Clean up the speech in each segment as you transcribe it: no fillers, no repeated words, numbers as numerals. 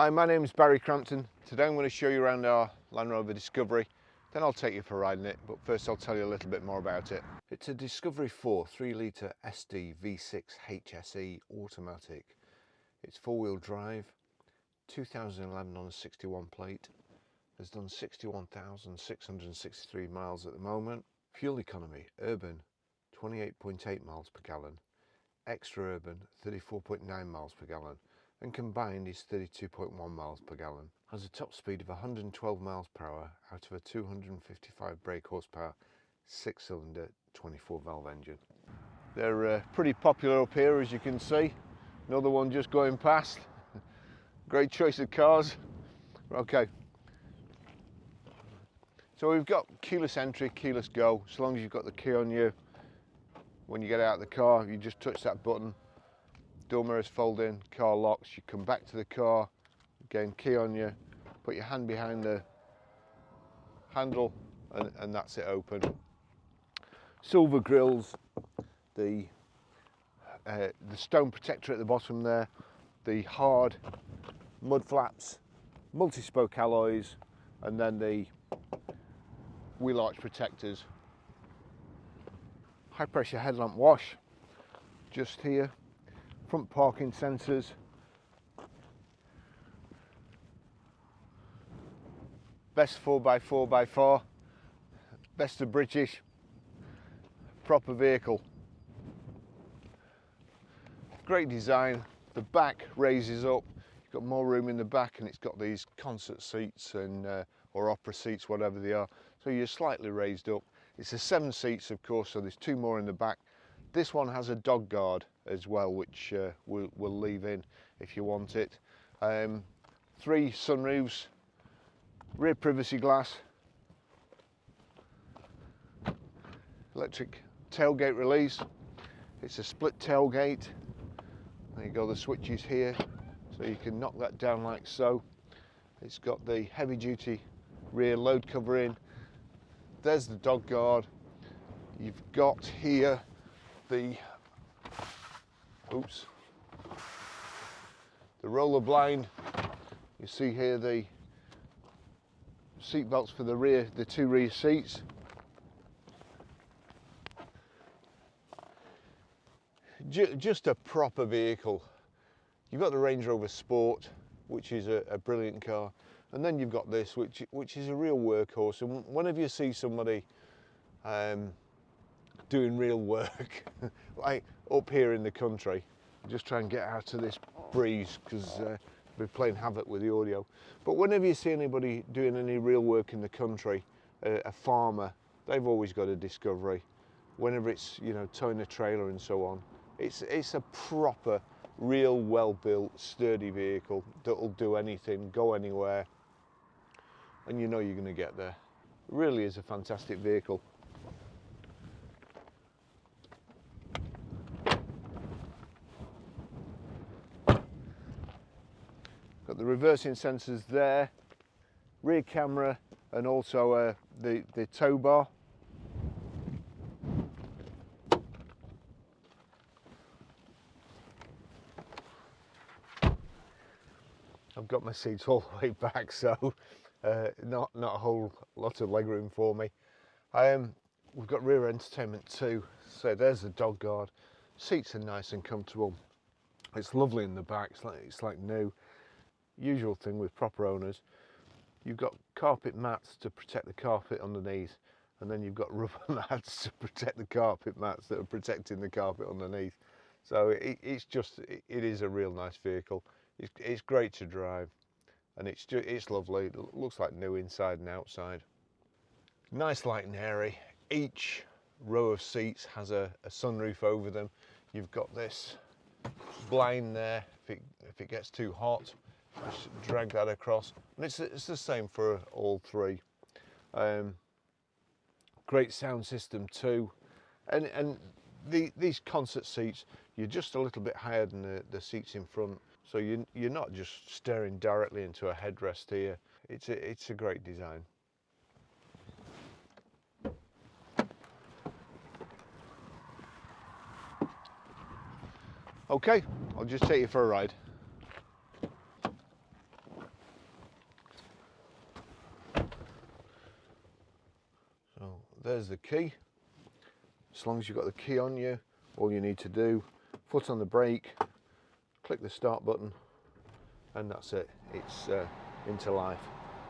Hi, my name is Barry Crampton. Today I'm going to show you around our Land Rover Discovery, then I'll take you for a ride in it, but first I'll tell you a little bit more about it. It's a Discovery 4 3-litre SD V6 HSE automatic. It's four-wheel drive, 2011 on a 61 plate, has done 61,663 miles at the moment. Fuel economy, urban 28.8 miles per gallon, extra urban 34.9 miles per gallon, and combined is 32.1 miles per gallon. Has a top speed of 112 miles per hour out of a 255 brake horsepower 6-cylinder 24 valve engine. They're pretty popular up here, as you can see. Another one just going past. Great choice of cars. Okay, so we've got keyless entry, keyless go. As long as you've got the key on you, when you get out of the car you just touch that button, door mirrors fold in, car locks, you come back to the car, again key on you, put your hand behind the handle and that's it open. Silver grills, the stone protector at the bottom there, the hard mud flaps, multi-spoke alloys, and then the wheel arch protectors. High pressure headlamp wash just here. Front parking sensors, best 4x4 by far, best of British, proper vehicle. Great design. The back raises up, you've got more room in the back, and it's got these concert seats and or opera seats, whatever they are, so you're slightly raised up. It's a 7 seats, of course, so there's 2 more in the back. This one has a dog guard as well, which we'll leave in if you want it. 3 sunroofs, rear privacy glass, electric tailgate release. It's a split tailgate. There you go, the switches here, so you can knock that down like so. It's got the heavy duty rear load covering. There's the dog guard. You've got here the roller blind. You see here the seat belts for the rear, the 2 rear seats. Just a proper vehicle. You've got the Range Rover Sport, which is a brilliant car, and then you've got this, which is a real workhorse. And whenever you see somebody doing real work, like up here in the country, just try and get out of this breeze because we're playing havoc with the audio. But whenever you see anybody doing any real work in the country, a farmer, they've always got a Discovery. Whenever it's, you know, towing a trailer and so on, it's a proper, real, well-built, sturdy vehicle that'll do anything, go anywhere, and you know you're going to get there. It really is a fantastic vehicle. Got the reversing sensors there, rear camera, and also the tow bar. I've got my seats all the way back, so not a whole lot of legroom for me. We've got rear entertainment too, so there's the dog guard. Seats are nice and comfortable. It's lovely in the back, it's like new. Usual thing with proper owners. You've got carpet mats to protect the carpet underneath, and then you've got rubber mats to protect the carpet mats that are protecting the carpet underneath. So it is a real nice vehicle. It's great to drive, and it's lovely. It looks like new inside and outside. Nice, light and airy. Each row of seats has a sunroof over them. You've got this blind there if it gets too hot. Just drag that across, and it's the same for all 3. Great sound system too, and these concert seats, you're just a little bit higher than the seats in front, so you're not just staring directly into a headrest here. It's a great design. Okay, I'll just take you for a ride. there's the key. As long as you've got the key on you, all you need to do, foot on the brake, click the start button, and that's it. It's into life.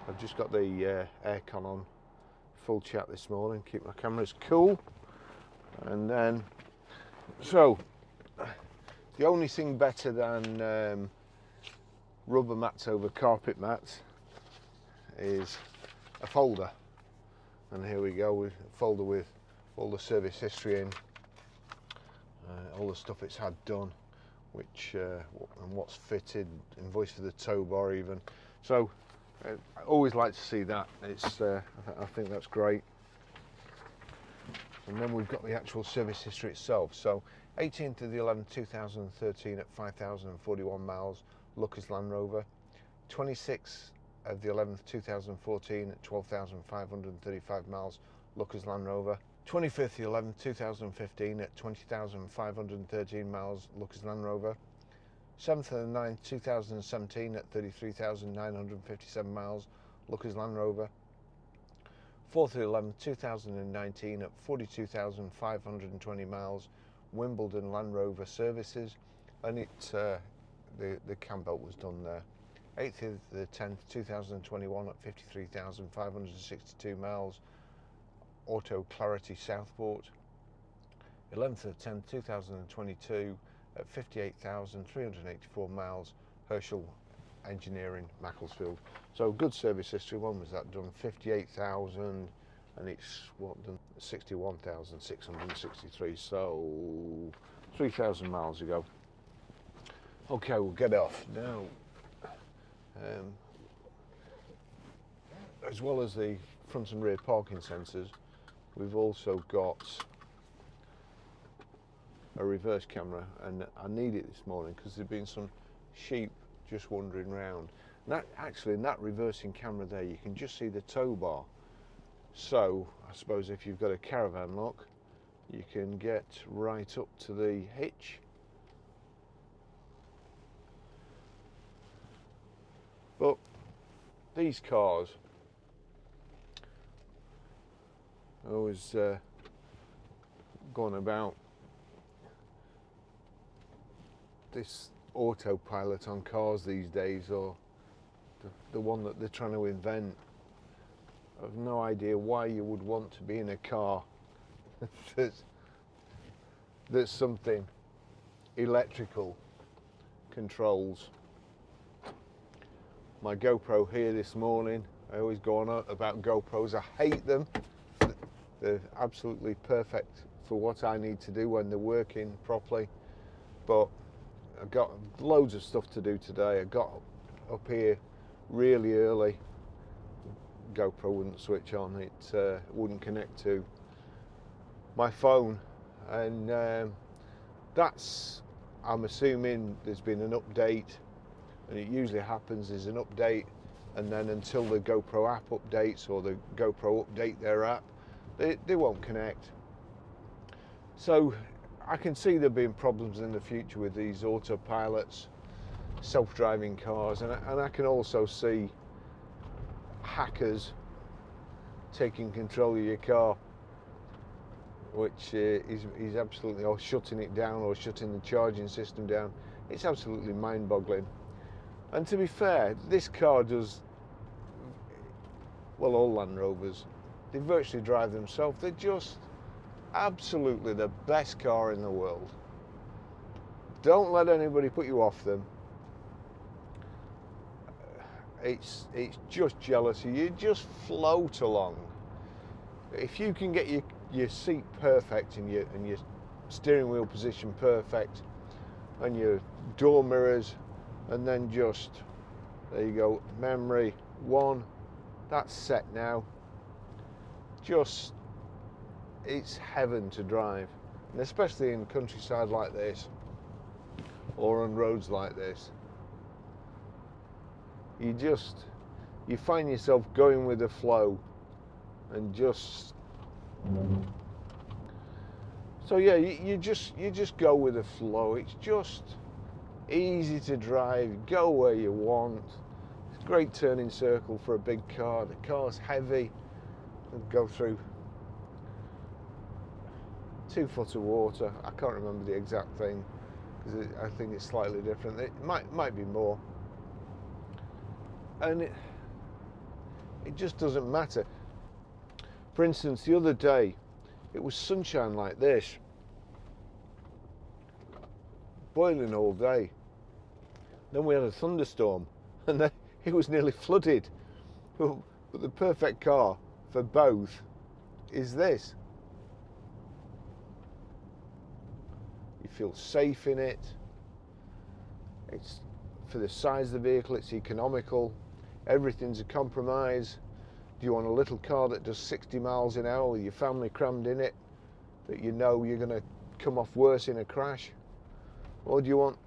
I've just got the aircon on full chat this morning, keep my cameras cool. And then, so the only thing better than rubber mats over carpet mats is a folder. And here we go, with a folder with all the service history in, all the stuff it's had done, which and what's fitted, invoice for the tow bar even. So I always like to see that. It's I think that's great. And then we've got the actual service history itself. So 18th of the 11th 2013 at 5,041 miles, Lookers Land Rover. 26th of the 11th 2014 at 12,535 miles, Lookers Land Rover. 25th of the 11th 2015 at 20,513 miles, Lookers Land Rover. 7th of the 9th 2017 at 33,957 miles, Lookers Land Rover. 4th of the 11th 2019 at 42,520 miles, Wimbledon Land Rover Services, and it the cam belt was done there. 8th of the 10th 2021 at 53,562 miles, Auto Clarity Southport. 11th of the 10th 2022 at 58,384 miles, Herschel Engineering Macclesfield. So good service history. When was that done? 58,000, and it's what, done 61,663, so 3,000 miles ago. Okay, we'll get off now. As well as the front and rear parking sensors, we've also got a reverse camera, and I need it this morning because there've been some sheep just wandering around. And that, actually, in that reversing camera there, you can just see the tow bar. So I suppose if you've got a caravan lock, you can get right up to the hitch. But these cars are always going about this autopilot on cars these days, or the one that they're trying to invent. I've no idea why you would want to be in a car that's something electrical controls. My GoPro here this morning, I always go on about GoPros. I hate them. They're absolutely perfect for what I need to do when they're working properly, but I've got loads of stuff to do today. I got up here really early. GoPro wouldn't switch on, it wouldn't connect to my phone, and that's, I'm assuming there's been an update, and it usually happens, there's an update, and then until the GoPro app updates or the GoPro update their app, they won't connect. So I can see there being problems in the future with these autopilots, self-driving cars, and I can also see hackers taking control of your car, which is absolutely, or shutting it down, or shutting the charging system down. It's absolutely mind-boggling. And to be fair, this car does, well, all Land Rovers, they virtually drive themselves. They're just absolutely the best car in the world. Don't let anybody put you off them. It's just jealousy. You just float along. If you can get your seat perfect and your steering wheel position perfect, and your door mirrors, and then just, there you go, memory 1, that's set now. Just, it's heaven to drive, and especially in countryside like this, or on roads like this. You find yourself going with the flow, and just, so yeah, you just go with the flow. It's just easy to drive, go where you want. It's a great turning circle for a big car. The car's heavy, it'll go through 2 foot of water. I can't remember the exact thing because I think it's slightly different. It might be more, and it just doesn't matter. For instance, the other day it was sunshine like this, boiling all day. Then we had a thunderstorm and then it was nearly flooded. But the perfect car for both is this. You feel safe in it. It's, for the size of the vehicle, it's economical. Everything's a compromise. Do you want a little car that does 60 miles an hour with your family crammed in it, that you know you're going to come off worse in a crash? Or do you want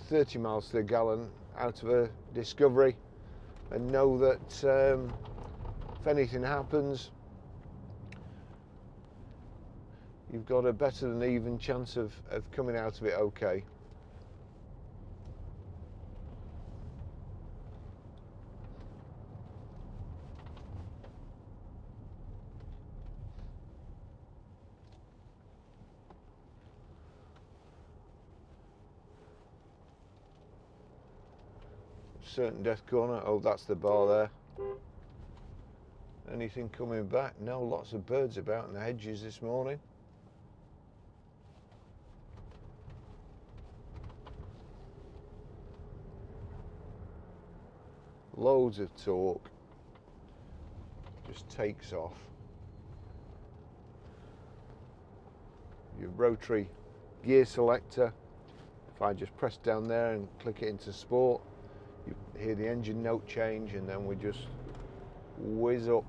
30 miles to the gallon out of a Discovery and know that if anything happens, you've got a better than even chance of coming out of it okay? Certain death corner. Oh, that's the bar there. Anything coming back? No, lots of birds about in the hedges this morning. Loads of torque. Just takes off. Your rotary gear selector. If I just press down there and click it into sport, you hear the engine note change, and then we just whiz up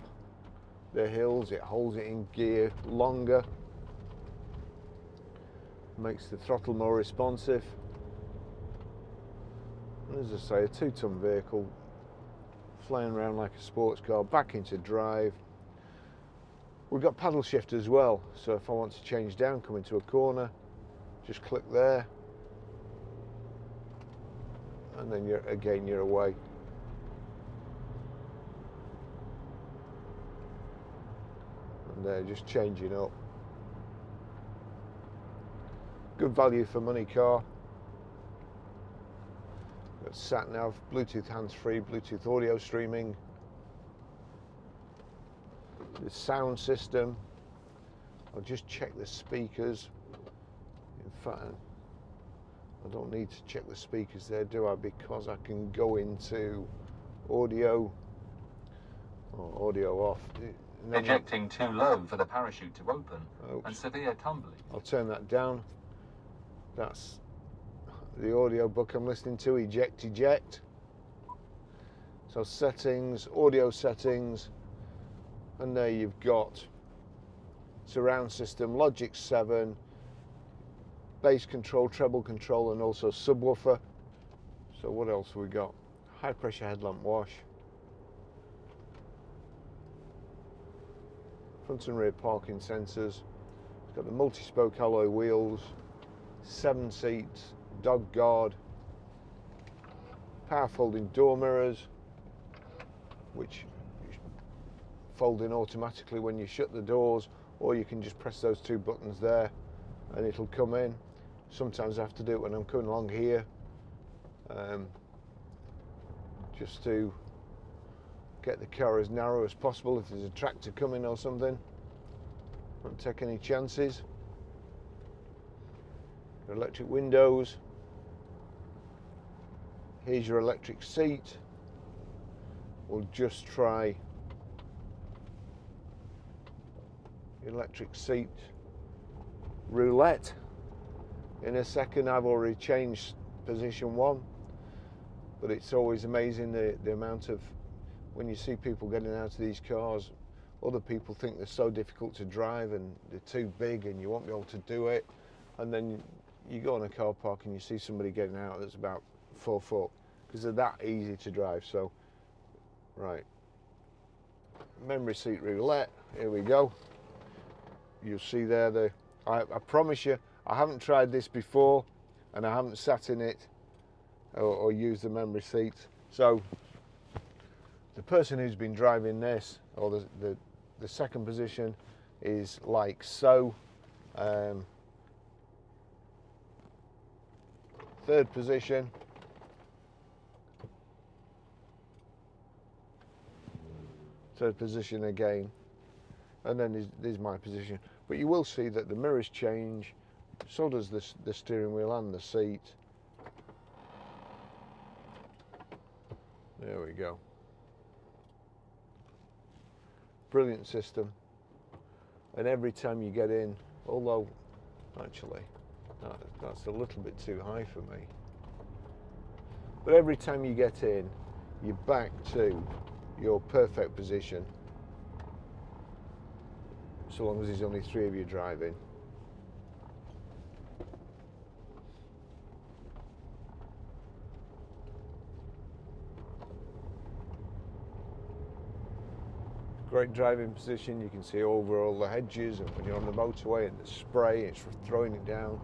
the hills. It holds it in gear longer, makes the throttle more responsive. And as I say, a 2-ton vehicle flying around like a sports car, back into drive. We've got paddle shift as well, so if I want to change down, come into a corner, just click there, and then you're away. And they're just changing up. Good value for money car. Got Sat Nav, Bluetooth hands-free, Bluetooth audio streaming. The sound system. I'll just check the speakers. In fact, I don't need to check the speakers there, do I? Because I can go into audio, or audio off. Ejecting too low for the parachute to open. Oops. And severe tumbling. I'll turn that down. That's the audio book I'm listening to, eject, eject. So settings, audio settings, and there you've got surround system, Logic 7, bass control, treble control, and also subwoofer. So what else have we got? High pressure headlamp wash, front and rear parking sensors. It's got the multi-spoke alloy wheels, 7 seats, dog guard, power folding door mirrors, which fold in automatically when you shut the doors, or you can just press those 2 buttons there and it'll come in. Sometimes I have to do it when I'm coming along here, just to get the car as narrow as possible if there's a tractor coming or something. Don't take any chances. Electric windows. Here's your electric seat. We'll just try electric seat roulette in a second. I've already changed position 1, but it's always amazing the amount of, when you see people getting out of these cars, other people think they're so difficult to drive and they're too big and you won't be able to do it, and then you go in a car park and you see somebody getting out that's about 4 foot, because they're that easy to drive. So right, memory seat roulette, here we go. You'll see there I promise you, I haven't tried this before and I haven't sat in it or used the memory seat. So the person who's been driving this, or the second position, is like so. Third position. Third position again. And then there's my position. But you will see that the mirrors change, so does the steering wheel and the seat. There we go. Brilliant system. And every time you get in, although actually that's a little bit too high for me, but every time you get in, you're back to your perfect position, so long as there's only 3 of you driving. Great driving position. You can see over all the hedges, and when you're on the motorway and the spray, it's throwing it down.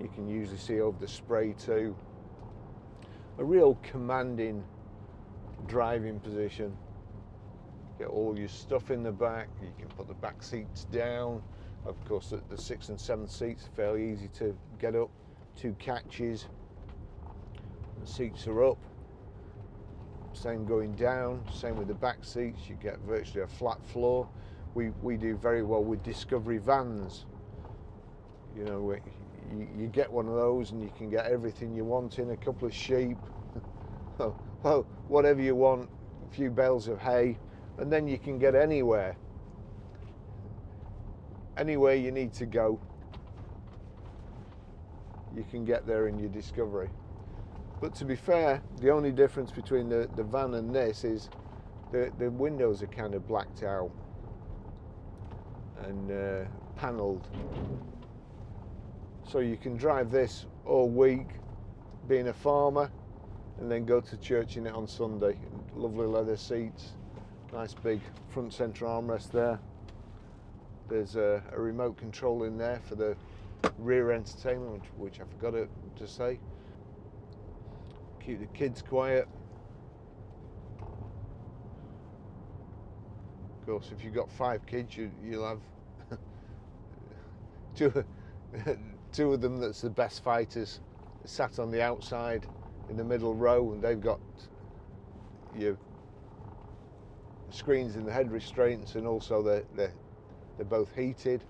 You can usually see over the spray too. A real commanding driving position. Get all your stuff in the back. You can put the back seats down. Of course, the 6th and 7th seats are fairly easy to get up. 2 catches. The seats are up. Same going down, same with the back seats. You get virtually a flat floor. We do very well with Discovery vans. You know, you get one of those and you can get everything you want in, a couple of sheep, well, whatever you want, a few bales of hay, and then you can get anywhere you need to go. You can get there in your Discovery. But to be fair, the only difference between the van and this is the windows are kind of blacked out and panelled. So you can drive this all week, being a farmer, and then go to church in it on Sunday. Lovely leather seats, nice big front centre armrest there. There's a remote control in there for the rear entertainment, which I forgot to say. Keep the kids quiet. Of course, if you've got 5 kids, you'll have two of them that's the best fighters sat on the outside in the middle row, and they've got your screens in the head restraints, and also they're both heated.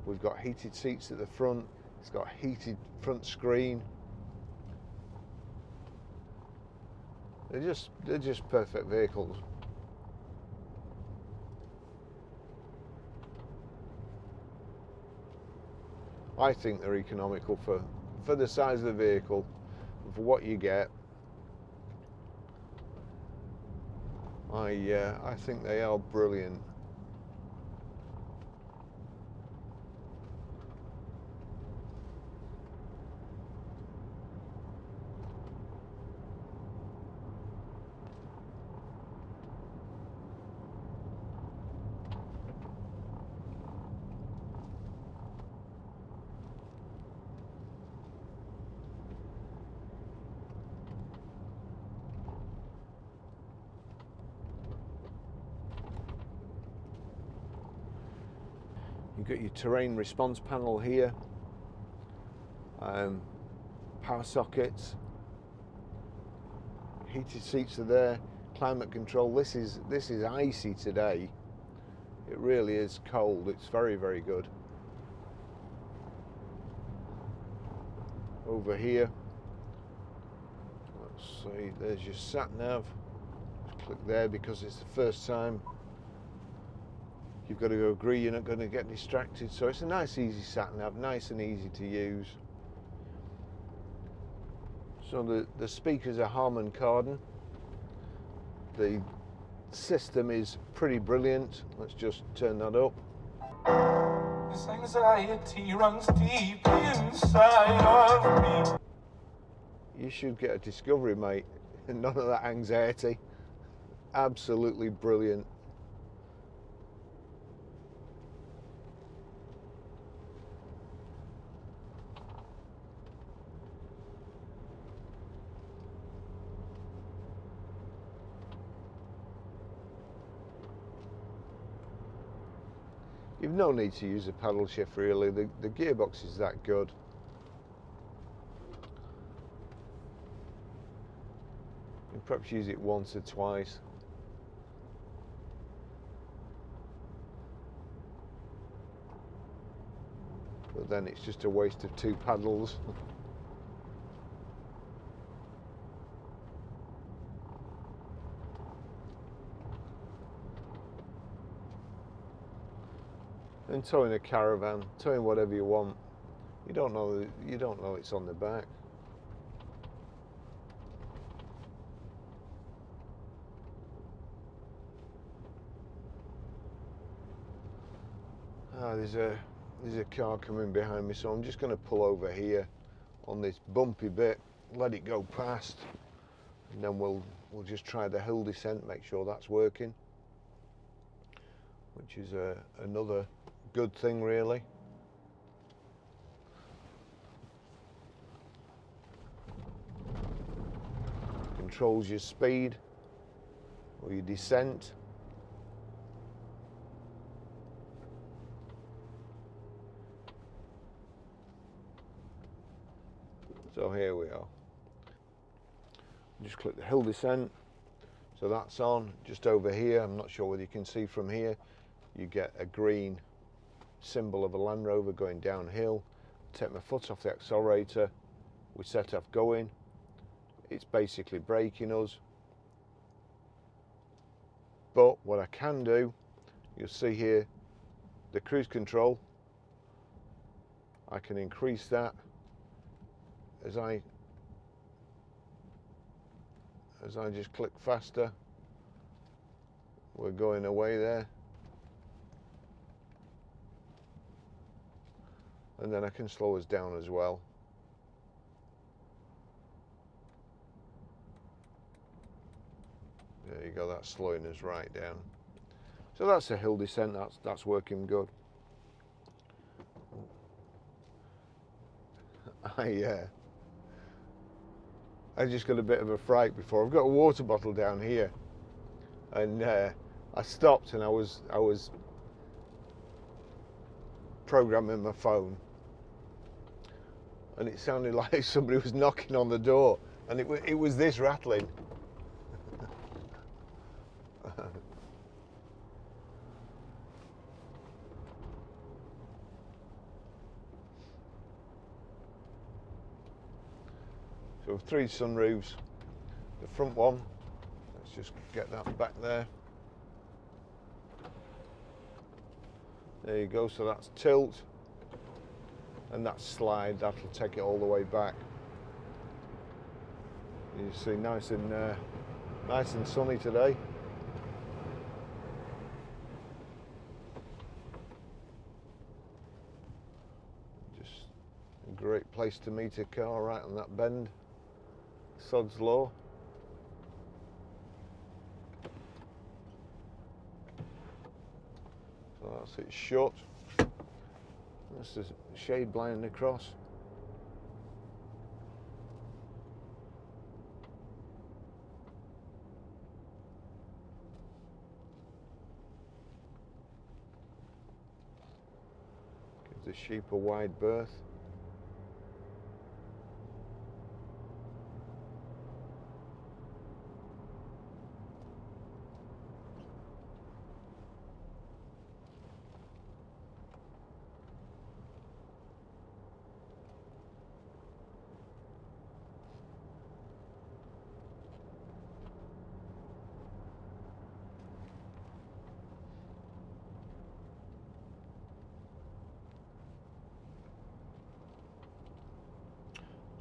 We've got heated seats at the front. It's got a heated front screen. They're just perfect vehicles. I think they're economical for the size of the vehicle and for what you get. I think they are brilliant. You've got your terrain response panel here, power sockets, heated seats are there, climate control. This is icy today. It really is cold. It's very, very good. Over here, let's see, there's your Sat Nav. Just click there because it's the first time. You've got to agree you're not going to get distracted. So it's a nice, easy Sat Nav, nice and easy to use. So the speakers are Harman Kardon. The system is pretty brilliant. Let's just turn that up. This anxiety runs deep inside of me. You should get a Discovery, mate. None of that anxiety. Absolutely brilliant. You've no need to use a paddle shift really, the gearbox is that good. You perhaps use it once or twice. But then it's just a waste of 2 paddles. And towing a caravan, towing whatever you want, you don't know it's on the back. There's a car coming behind me, so I'm just going to pull over here on this bumpy bit, let it go past, and then we'll just try the hill descent, make sure that's working, which is another good thing really. Controls your speed or your descent. So here we are. Just click the hill descent. So that's on. Just over here, I'm not sure whether you can see from here, you get a green symbol of a Land Rover going downhill. Take my foot off the accelerator, we set off going. It's basically braking us. But what I can do, you'll see here, the cruise control, I can increase that as I just click faster. We're going away there. And then I can slow us down as well. There you go, that's slowing us right down. So that's a hill descent, that's working good. I just got a bit of a fright before. I've got a water bottle down here, and I stopped and I was programming my phone, and it sounded like somebody was knocking on the door, and it was this rattling. So 3 sunroofs. The front one, let's just get that back there. There you go, so that's tilt, and that's slide, that'll take it all the way back. You see, nice and sunny today. Just a great place to meet a car right on that bend. Sod's Law. So that's it shut. That's the shade blinding across. Gives the sheep a wide berth.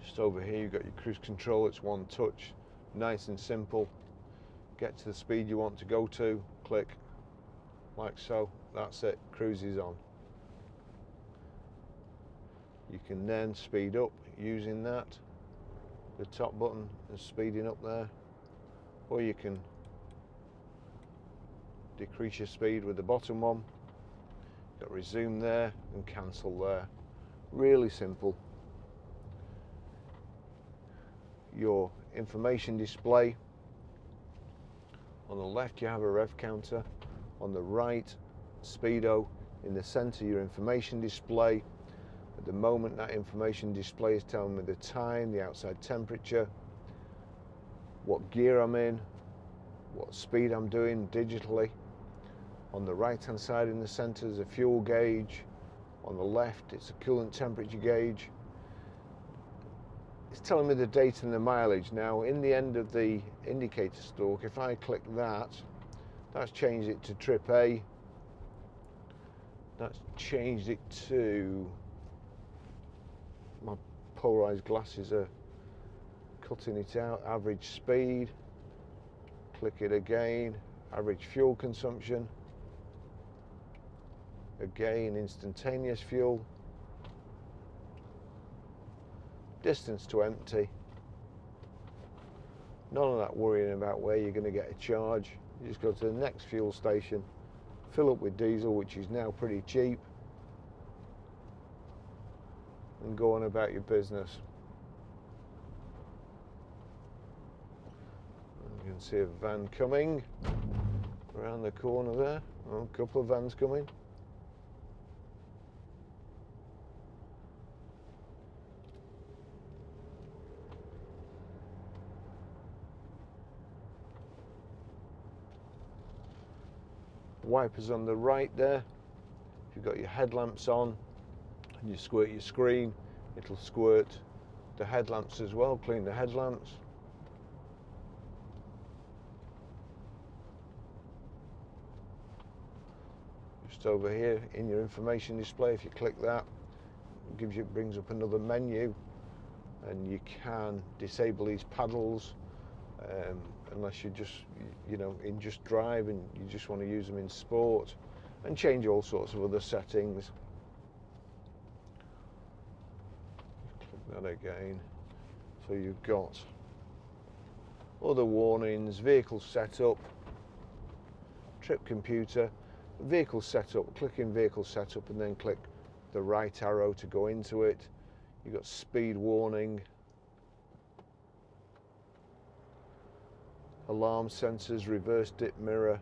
Just over here you've got your cruise control, it's one touch, nice and simple. Get to the speed you want to go to, click, like so, that's it, cruise is on. You can then speed up using that, the top button is speeding up there, or you can decrease your speed with the bottom one. Got resume there and cancel there, really simple. Your information display. On the left you have a rev counter, on the right speedo, In the center, your information display. At the moment, that information display is telling me the time, the outside temperature, what gear I'm in, what speed I'm doing digitally. On the right hand side in the center is a fuel gauge. On the left, it's a coolant temperature gauge. It's telling me the date and the mileage. Now, in the end of the indicator stalk, if I click that, that's changed it to trip A. That's changed it to, my polarized glasses are cutting it out, average speed. Click it again, average fuel consumption. Again, instantaneous fuel. Distance to empty. None of that worrying about where you're going to get a charge. You just go to the next fuel station, fill up with diesel, which is now pretty cheap, and go on about your business. You can see a van coming around the corner there. Oh, a couple of vans coming. Wipers on the right there. If you've got your headlamps on and you squirt your screen, it'll squirt the headlamps as well, clean the headlamps. Just over here in your information display, if you click that, it brings up another menu, and you can disable these paddles unless you just, in just drive and you just want to use them in sport, and change all sorts of other settings. Click that again. So you've got other warnings, vehicle setup, trip computer, vehicle setup. Click in vehicle setup and then click the right arrow to go into it. You've got speed warning, alarm sensors, reverse dip mirror,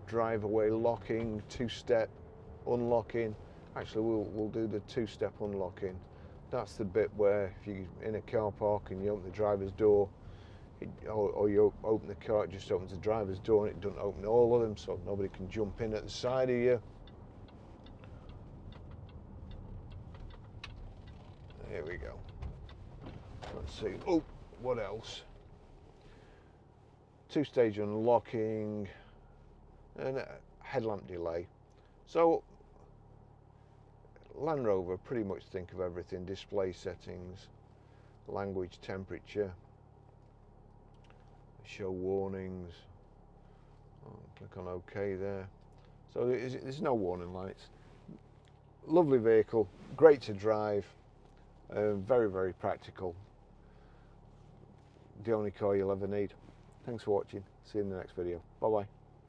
drive away locking, two-step unlocking. Actually, we'll do the two-step unlocking. That's the bit where if you're in a car park and you open the driver's door, or you open the car, it just opens the driver's door and it doesn't open all of them, so nobody can jump in at the side of you. Here we go. Let's see. Oh, what else? Two-stage unlocking and a headlamp delay. So Land Rover pretty much think of everything: display settings, language, temperature, show warnings. Click on OK there. So there's no warning lights. Lovely vehicle, great to drive, very, very practical. The only car you'll ever need. Thanks for watching. See you in the next video. Bye bye.